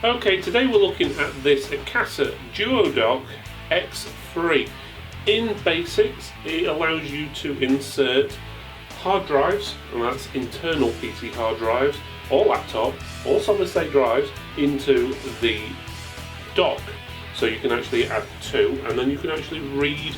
Okay, today we're looking at this Akasa DuoDock X3. In basics, it allows you to insert hard drives, and that's internal PC hard drives, or laptop, or solid state drives into the dock. So you can actually add two, and then you can actually read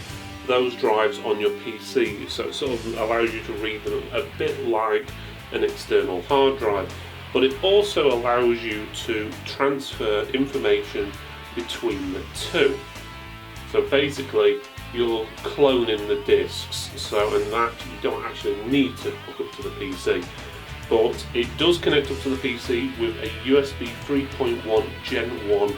those drives on your PC. So it sort of allows you to read them a bit like an external hard drive. But it also allows you to transfer information between the two. So basically, you're cloning the disks, and that you don't actually need to hook up to the PC. But it does connect up to the PC with a USB 3.1 Gen 1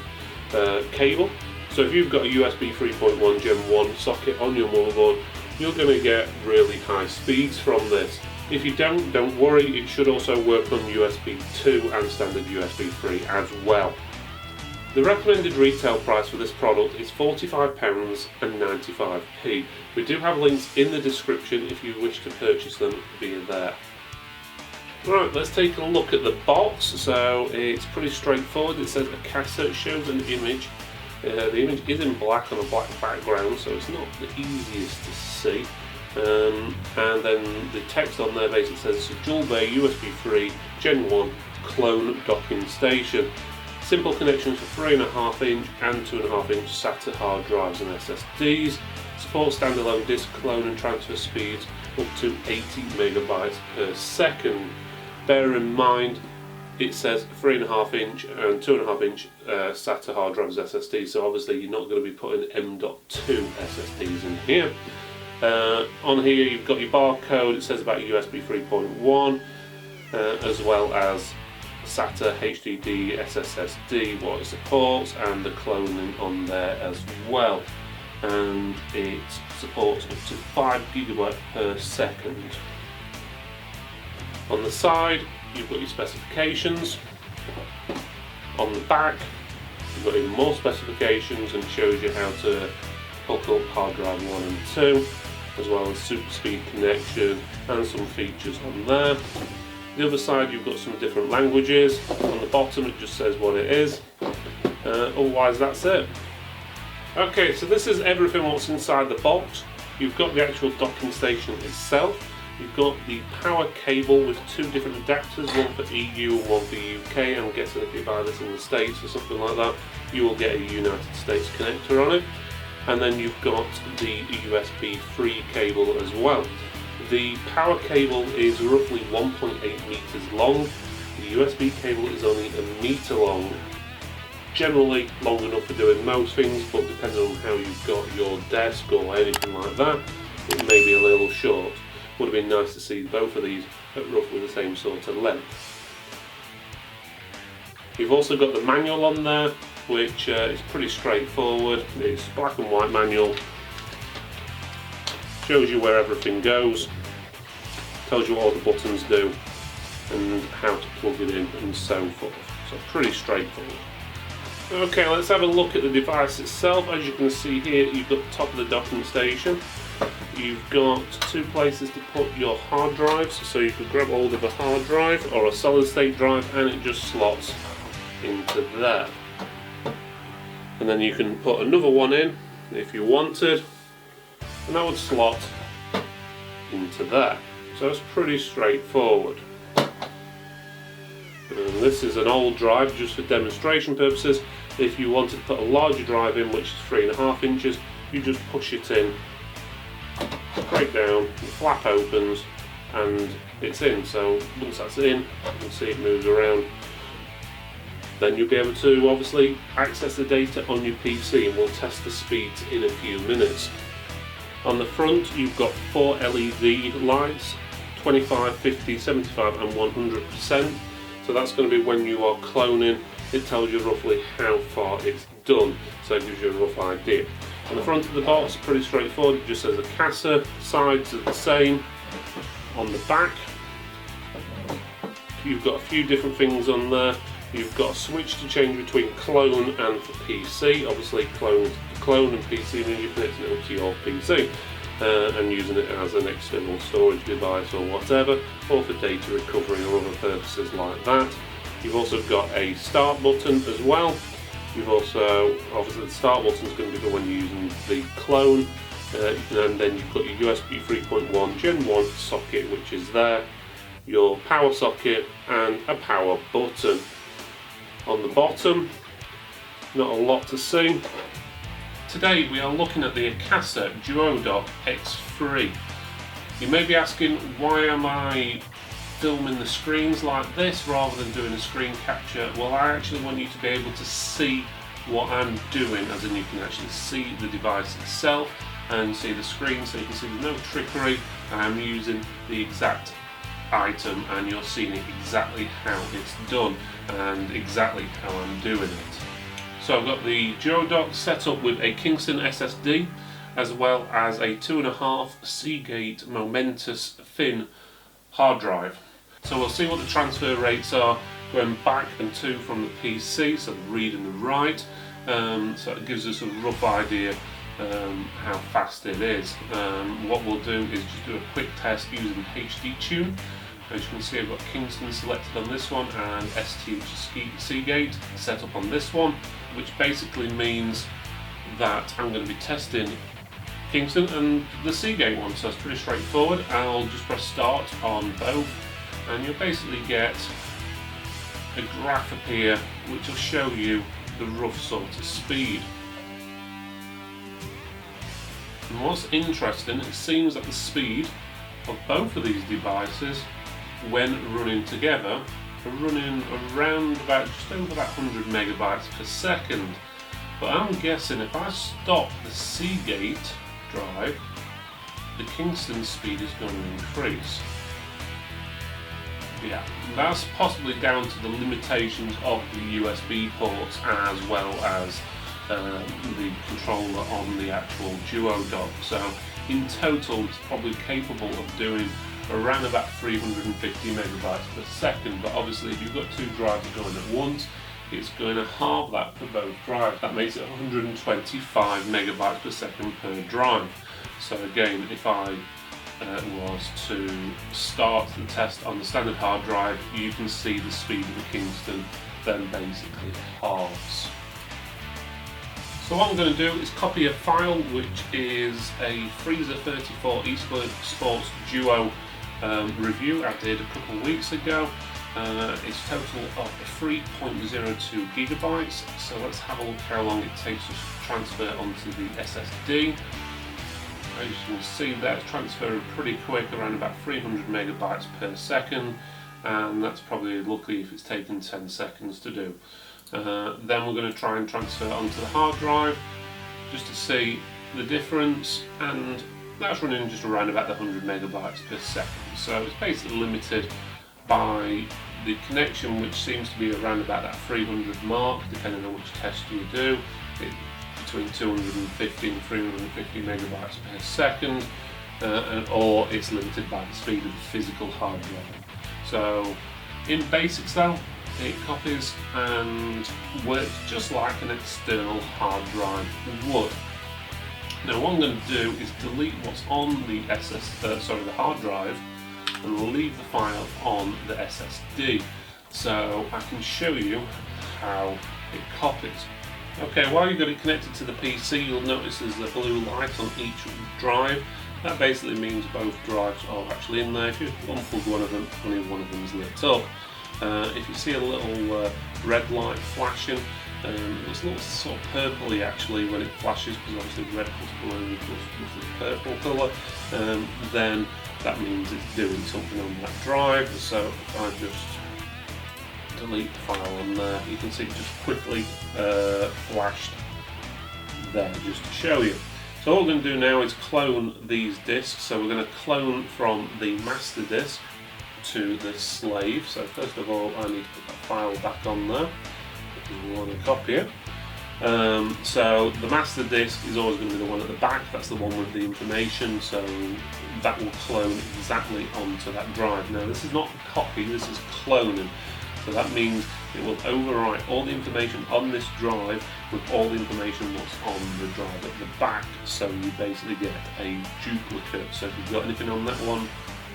cable. So if you've got a USB 3.1 Gen 1 socket on your motherboard, you're going to get really high speeds from this. If you don't worry, it should also work on USB 2 and standard USB 3 as well. The recommended retail price for this product is £45.95. We do have links in the description if you wish to purchase them via there. Right, let's take a look at the box. So it's pretty straightforward. It says Akasa. It shows an image. The image is in black on a black background, so it's not the easiest to see. And then the text on there basically says it's a dual bay USB 3 Gen 1 clone docking station. Simple connections for 3.5 inch and 2.5 inch SATA hard drives and SSDs. Support standalone disk clone and transfer speeds up to 80 megabytes per second. Bear in mind it says 3.5 inch and 2.5 inch SATA hard drives SSDs, so obviously you're not going to be putting M.2 SSDs in here. On here you've got your barcode. It says about USB 3.1 as well as SATA HDD SSD, what it supports, and the cloning on there as well. And it supports up to 5 GB per second. On the side you've got your specifications. On the back you've got even more specifications and shows you how to hook up hard drive 1 and 2, as well as super speed connection and some features on there. The other side you've got some different languages. On the bottom it just says what it is. Otherwise that's it. Okay, so this is everything what's inside the box. You've got the actual docking station itself. You've got the power cable with two different adapters, one for EU and one for UK. I'm guessing if you buy this in the States or something like that, you will get a United States connector on it. And then you've got the USB 3 cable as well. The power cable is roughly 1.8 meters long. The USB cable is only 1 meter long. Generally long enough for doing most things, but depending on how you've got your desk or anything like that, it may be a little short. Would have been nice to see both of these at roughly the same sort of length. You've also got the manual on there, which is pretty straightforward. It's black and white manual, shows you where everything goes, tells you what all the buttons do and how to plug it in and so forth. So pretty straightforward. Okay, let's have a look at the device itself. As you can see here, you've got the top of the docking station. You've got two places to put your hard drives, so you could grab hold of a hard drive or a solid state drive and it just slots into there. And then you can put another one in if you wanted, and that would slot into there. So it's pretty straightforward. And this is an old drive just for demonstration purposes. If you wanted to put a larger drive in, which is 3.5 inches, you just push it in, straight down, the flap opens and it's in. So once that's in, you can see it moves around. Then you'll be able to obviously access the data on your PC, and we'll test the speeds in a few minutes. On the front you've got 4 LED lights, 25, 50, 75 and 100%. So that's going to be when you are cloning. It tells you roughly how far it's done, so it gives you a rough idea. On the front of the box, pretty straightforward. It just says Akasa, sides are the same. On the back you've got a few different things on there. You've got a switch to change between clone and for PC. Obviously clone and PC means you're connecting it up to your PC and using it as an external storage device or whatever, or for data recovery or other purposes like that. You've also got a start button as well. You've also, obviously the start button is going to be the one using the clone, and then you've got your USB 3.1 Gen 1 socket, which is there, your power socket and a power button. On the bottom, not a lot to see. Today we are looking at the Akasa DuoDock X3. You may be asking, why am I filming the screens like this rather than doing a screen capture? Well, I actually want you to be able to see what I'm doing, as in you can actually see the device itself and see the screen, so you can see there's no trickery. I'm using the exact item and you're seeing it exactly how it's done and exactly how I'm doing it. So I've got the DuoDock set up with a Kingston SSD as well as a 2.5 Seagate Momentous thin hard drive. So we'll see what the transfer rates are going back and to from the PC, so the read and the write. So it gives us a rough idea how fast it is. What we'll do is just do a quick test using HD Tune. As you can see, I've got Kingston selected on this one and ST Seagate set up on this one, which basically means that I'm going to be testing Kingston and the Seagate one, so it's pretty straightforward. I'll just press start on both and you'll basically get a graph appear which will show you the rough sort of speed. And what's interesting, it seems that the speed of both of these devices when running together are running around about just over that 100 megabytes per second. But I'm guessing if I stop the Seagate drive, the Kingston speed is going to increase. Yeah, that's possibly down to the limitations of the USB ports as well as the controller on the actual DuoDock. So in total it's probably capable of doing around about 350 megabytes per second, but obviously if you've got two drives going at once, it's going to halve that for both drives. That makes it 125 megabytes per second per drive. So again, if I was to start the test on the standard hard drive, you can see the speed of the Kingston then basically halves. So what I'm going to do is copy a file which is a Freezer 34 eSports Duo review I did a couple of weeks ago. It's a total of 3.02 gigabytes. So let's have a look how long it takes to transfer onto the SSD. As you can see, that's transferring pretty quick, around about 300 megabytes per second, and that's probably lucky if it's taken 10 seconds to do. Then we're going to try and transfer onto the hard drive just to see the difference, and that's running just around about the 100 megabytes per second. So it's basically limited by the connection, which seems to be around about that 300 mark, depending on which test you do. Between 250 and 350 megabytes per second, or it's limited by the speed of the physical hard drive. So in basics though, it copies and works just like an external hard drive would. Now what I'm going to do is delete what's on the the hard drive and leave the file on the SSD, so I can show you how it copies. Okay, while you've got it connected to the PC, you'll notice there's a blue light on each drive. That basically means both drives are actually in there. If you unplug one of them, only one of them is lit up. If you see a little red light flashing, it's a little sort of purpley actually when it flashes, because obviously red plus blue plus the purple colour, then that means it's doing something on that drive. So if I just delete the file on there, you can see it just quickly flashed there just to show you. So all we're going to do now is clone these disks. So we're going to clone from the master disk to the slave. So first of all I need to put that file back on there because we want to copy it. So the master disk is always going to be the one at the back, that's the one with the information, so that will clone exactly onto that drive. Now this is not a copy, this is cloning. So that means it will overwrite all the information on this drive with all the information that's on the drive at the back. So you basically get a duplicate. So if you've got anything on that one,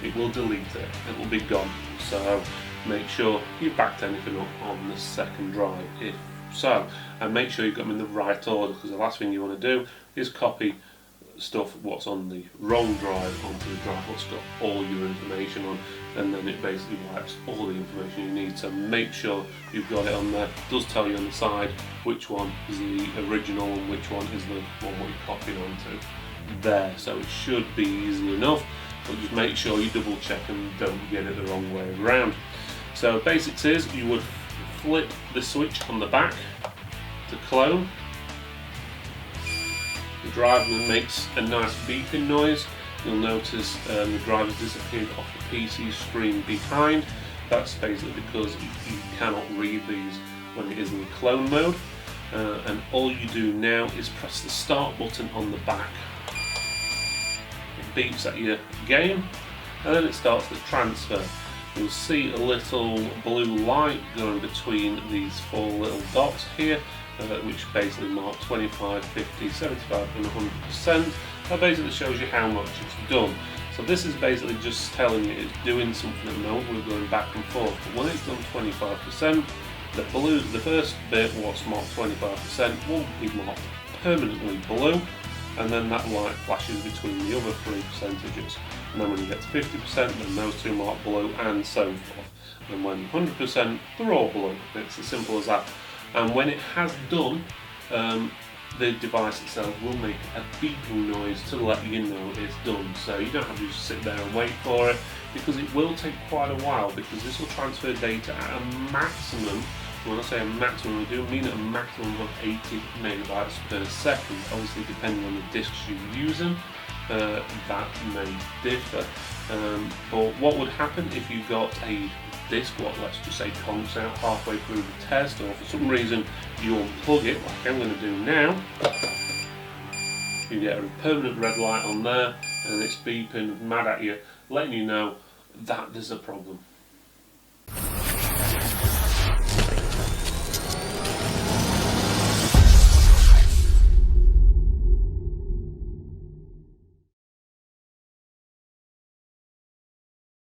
it will delete it. It will be gone. So make sure you've backed anything up on the second drive if so, and make sure you've got them in the right order, because the last thing you want to do is copy stuff what's on the wrong drive onto the drive what's got all your information on, and then it basically wipes all the information you need. So make sure you've got it on there. It does tell you on the side which one is the original and which one is the one what you're copying onto there, so it should be easy enough, but just make sure you double check and don't get it the wrong way around. So basics is you would flip the switch on the back to clone. The drive then makes a nice beeping noise. You'll notice the drive has disappeared off the PC screen behind. That's basically because you cannot read these when it is in clone mode. And all you do now is press the start button on the back. It beeps at your game, and then it starts the transfer. You'll see a little blue light going between these four little dots here, which basically mark 25, 50, 75 and 100%. That basically shows you how much it's done. So this is basically just telling you it's doing something at the moment. We're going back and forth, but when it's done 25%, the first bit, what's marked 25%, will be marked permanently blue, and then that light flashes between the other three percentages. And then when you get to 50%, then those two mark blue, and so forth. And when 100%, they're all blue. It's as simple as that. And when it has done, the device itself will make a beeping noise to let you know it's done. So you don't have to just sit there and wait for it, because it will take quite a while, because this will transfer data at a maximum. When I say a maximum, I do mean a maximum of 80 megabytes per second. Obviously, depending on the disks you're using, that may differ. But what would happen if you got a disk, let's just say conks out halfway through the test, or for some reason you unplug it, like I'm going to do now, you get a permanent red light on there, and it's beeping mad at you, letting you know that there's a problem.